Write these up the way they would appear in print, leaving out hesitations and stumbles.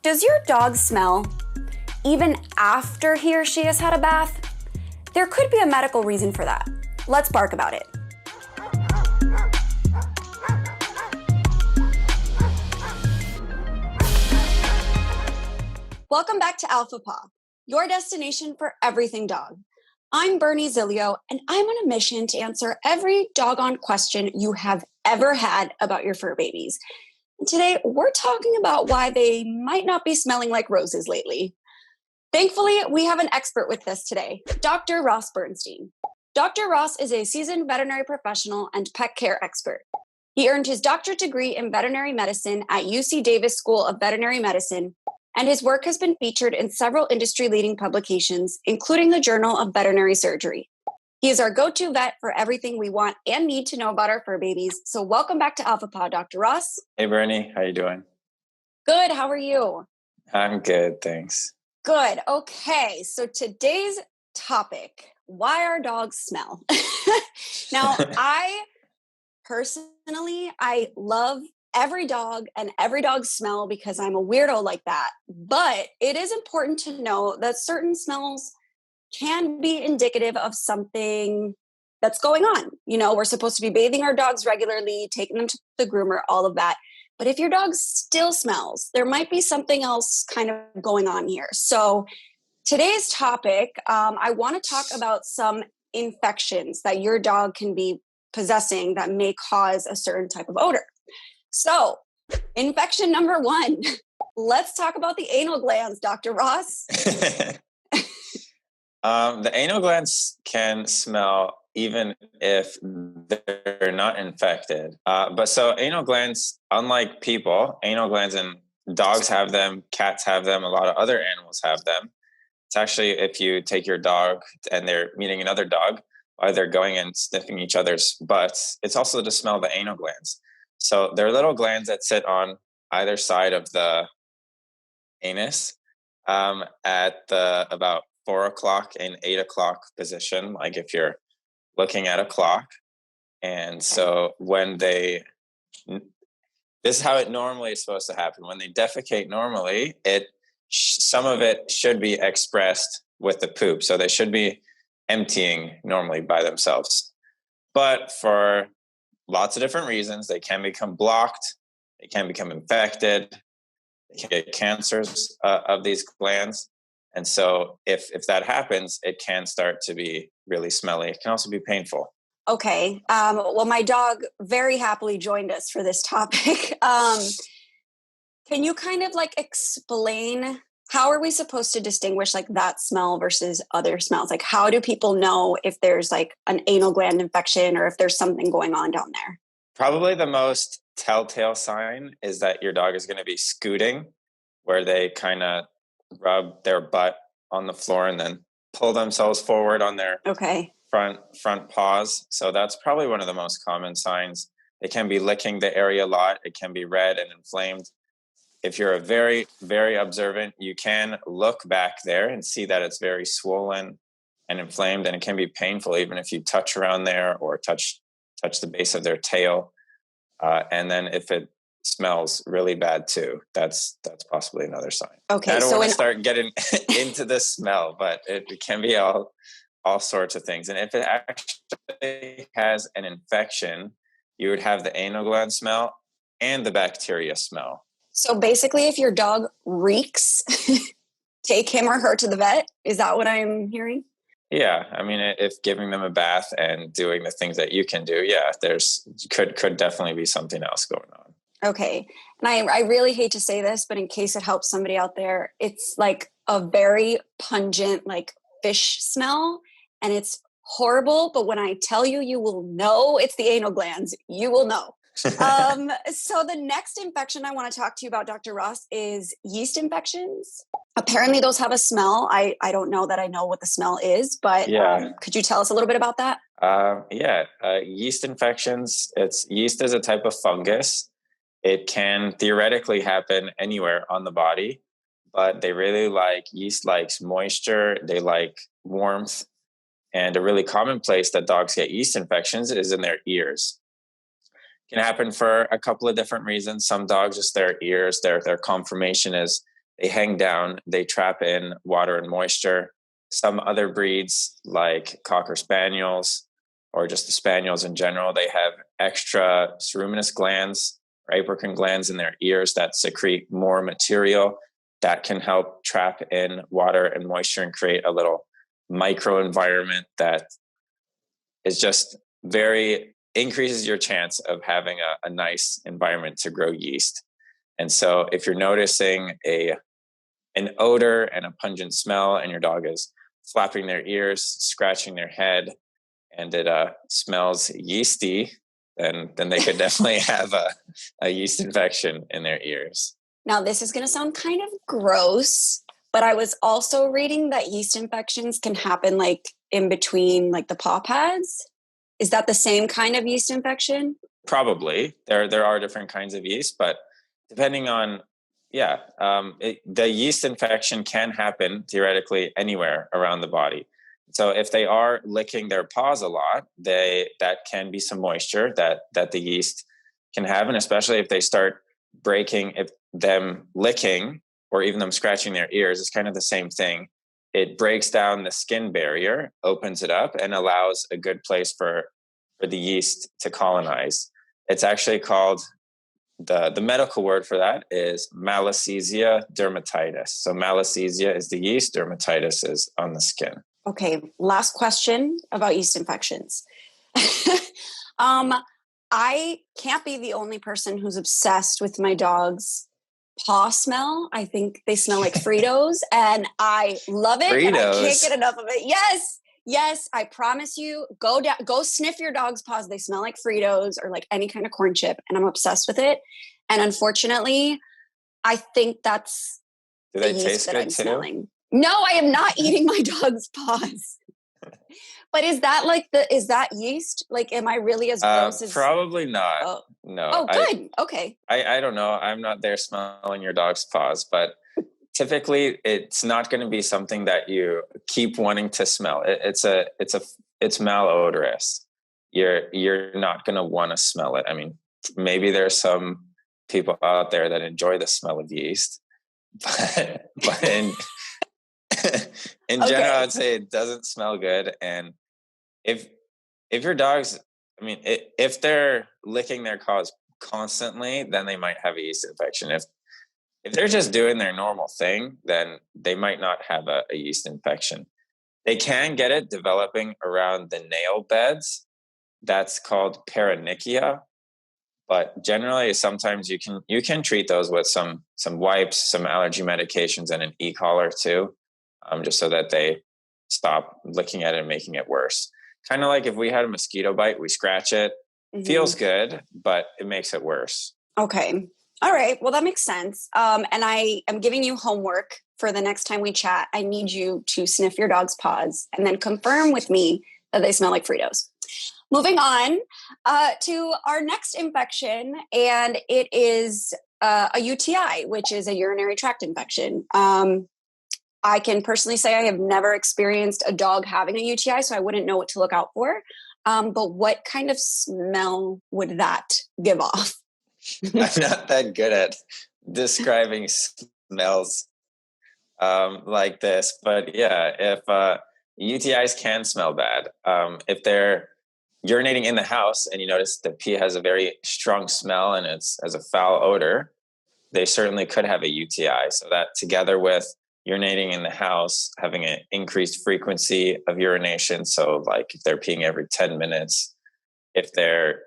Does your dog smell even after he or she has had a bath? There could be a medical reason for that. Let's bark about it. Welcome back to Alpha Paw, your destination for everything dog. I'm Bernie Zilio, and I'm on a mission to answer every doggone question you have ever had about your fur babies. And today, we're talking about why they might not be smelling like roses lately. Thankfully, we have an expert with us today, Dr. Ross Bernstein. Dr. Ross is a seasoned veterinary professional and pet care expert. He earned his doctorate degree in veterinary medicine at UC Davis School of Veterinary Medicine, and his work has been featured in several industry-leading publications, including the Journal of Veterinary Surgery. He is our go-to vet for everything we want and need to know about our fur babies. So welcome back to Alpha Paw, Dr. Ross. Hey, Bernie. How you doing? Good. How are you? I'm good, thanks. Good. Okay. So today's topic, why our dogs smell. Now, I love every dog and every dog smell because I'm a weirdo like that. But it is important to know that certain smells can be indicative of something that's going on. You know, we're supposed to be bathing our dogs regularly, taking them to the groomer, all of that. But if your dog still smells, there might be something else kind of going on here. So today's topic, I want to talk about some infections that your dog can be possessing that may cause a certain type of odor. So, infection number one, let's talk about the anal glands, Dr. Ross. The anal glands can smell even if they're not infected. But so anal glands, unlike people, anal glands and dogs have them, cats have them, a lot of other animals have them. It's actually if you take your dog and they're meeting another dog while they're going and sniffing each other's butts, it's also to smell the anal glands. So they're little glands that sit on either side of the anus at the about 4 o'clock and 8 o'clock position, like if you're looking at a clock. And so when this is how it normally is supposed to happen. When they defecate normally, some of it should be expressed with the poop. So they should be emptying normally by themselves. But for lots of different reasons, they can become blocked, they can become infected, they can get cancers of these glands. And so if that happens, it can start to be really smelly. It can also be painful. Okay. Well, my dog very happily joined us for this topic. Can you kind of like explain how are we supposed to distinguish like that smell versus other smells? Like how do people know if there's like an anal gland infection or if there's something going on down there? Probably the most telltale sign is that your dog is going to be scooting, where they kind of rub their butt on the floor and then pull themselves forward on their front paws. So that's probably one of the most common signs. They can be licking the area a lot. It can be red and inflamed. If you're a very, very observant, you can look back there and see that it's very swollen and inflamed, and it can be painful even if you touch around there or touch the base of their tail. And then if it smells really bad too, that's possibly another sign. Okay, I don't want to start getting into the smell, but it can be all sorts of things. And if it actually has an infection, you would have the anal gland smell and the bacteria smell. So basically, if your dog reeks, take him or her to the vet. Is that what I'm hearing? Yeah. I mean, if giving them a bath and doing the things that you can do, yeah, could definitely be something else going on. Okay. And I really hate to say this, but in case it helps somebody out there, it's like a very pungent, like fish smell, and it's horrible. But when I tell you, you will know it's the anal glands. You will know. So the next infection I want to talk to you about, Dr. Ross, is yeast infections. Apparently those have a smell. I don't know that I know what the smell is, but could you tell us a little bit about that? Yeast infections, yeast is a type of fungus. It can theoretically happen anywhere on the body, but yeast likes moisture, they like warmth, and a really common place that dogs get yeast infections is in their ears. It can happen for a couple of different reasons. Some dogs, just their ears, their conformation is they hang down, they trap in water and moisture. Some other breeds, like Cocker Spaniels or just the Spaniels in general, they have extra ceruminous glands or apocrine glands in their ears that secrete more material that can help trap in water and moisture and create a little microenvironment that is just very increases your chance of having a nice environment to grow yeast. And so if you're noticing an odor and a pungent smell and your dog is flapping their ears, scratching their head, and it smells yeasty, then they could definitely have a yeast infection in their ears. Now, this is going to sound kind of gross, but I was also reading that yeast infections can happen like in between like the paw pads. Is that the same kind of yeast infection? Probably. There are different kinds of yeast, but depending on, the yeast infection can happen theoretically anywhere around the body. So if they are licking their paws a lot, that can be some moisture that the yeast can have, and especially if they start breaking, if them licking or even them scratching their ears is kind of the same thing. It breaks down the skin barrier, opens it up, and allows a good place for the yeast to colonize. It's actually called, the medical word for that is Malassezia dermatitis. So Malassezia is the yeast, dermatitis is on the skin. Okay, last question about yeast infections. I can't be the only person who's obsessed with my dog's paw smell. I think they smell like Fritos, and I love it. Fritos. And I can't get enough of it. Yes, I promise you, go sniff your dog's paws. They smell like Fritos or like any kind of corn chip, and I'm obsessed with it. And unfortunately, I think that's do they taste good too? Smelling. No, I am not eating my dog's paws. But is that yeast? Like, am I really as gross as? Probably not. Oh. No. Oh, good. Okay. I don't know. I'm not there smelling your dog's paws, but typically it's not going to be something that you keep wanting to smell. It's malodorous. You're not going to want to smell it. I mean, maybe there's some people out there that enjoy the smell of yeast, but in general, I'd say it doesn't smell good. And if your dog's, I mean, if they're licking their paws constantly, then they might have a yeast infection. If they're just doing their normal thing, then they might not have a yeast infection. They can get it developing around the nail beds. That's called paronychia. But generally, sometimes you can treat those with some wipes, some allergy medications, and an e-collar too, just so that they stop licking at it and making it worse. Kind of like if we had a mosquito bite, we scratch it. Mm-hmm. Feels good, but it makes it worse. Okay. All right. Well, that makes sense. And I am giving you homework for the next time we chat. I need you to sniff your dog's paws and then confirm with me that they smell like Fritos. Moving on to our next infection, and it is a UTI, which is a urinary tract infection. I can personally say I have never experienced a dog having a UTI, so I wouldn't know what to look out for. But what kind of smell would that give off? I'm not that good at describing smells like this, but yeah, if UTIs can smell bad. If they're urinating in the house and you notice the pee has a very strong smell and it's as a foul odor, they certainly could have a UTI. So that together with urinating in the house, having an increased frequency of urination. So like if they're peeing every 10 minutes, if they're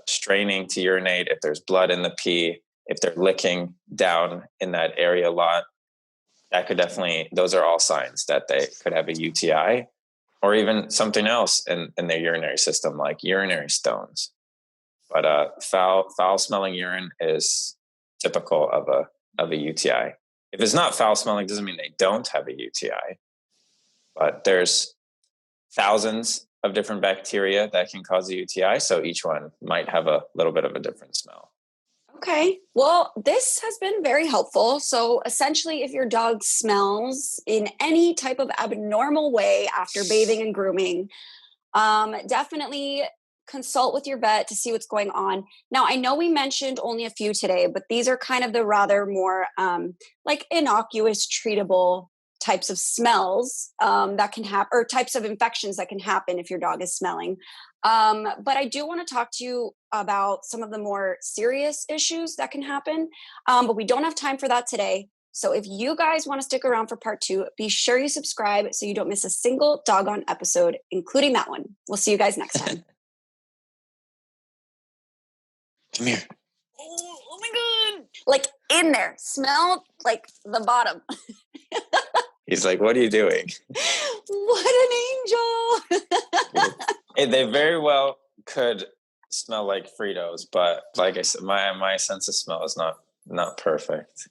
straining to urinate, if there's blood in the pee, if they're licking down in that area a lot, that could definitely, those are all signs that they could have a UTI or even something else in their urinary system, like urinary stones. But foul smelling urine is typical of a UTI. If it's not foul smelling, doesn't mean they don't have a UTI. But there's thousands of different bacteria that can cause a UTI, so each one might have a little bit of a different smell. Okay. Well, this has been very helpful. So essentially, if your dog smells in any type of abnormal way after bathing and grooming, definitely consult with your vet to see what's going on. Now, I know we mentioned only a few today, but these are kind of the rather more like innocuous, treatable types of smells that can happen, or types of infections that can happen if your dog is smelling. But I do want to talk to you about some of the more serious issues that can happen. But we don't have time for that today. So if you guys want to stick around for part 2, be sure you subscribe so you don't miss a single doggone episode, including that one. We'll see you guys next time. Come here. Oh my God. Like in there, smell like the bottom. He's like, what are you doing? What an angel. They very well could smell like Fritos, but like I said, my sense of smell is not perfect.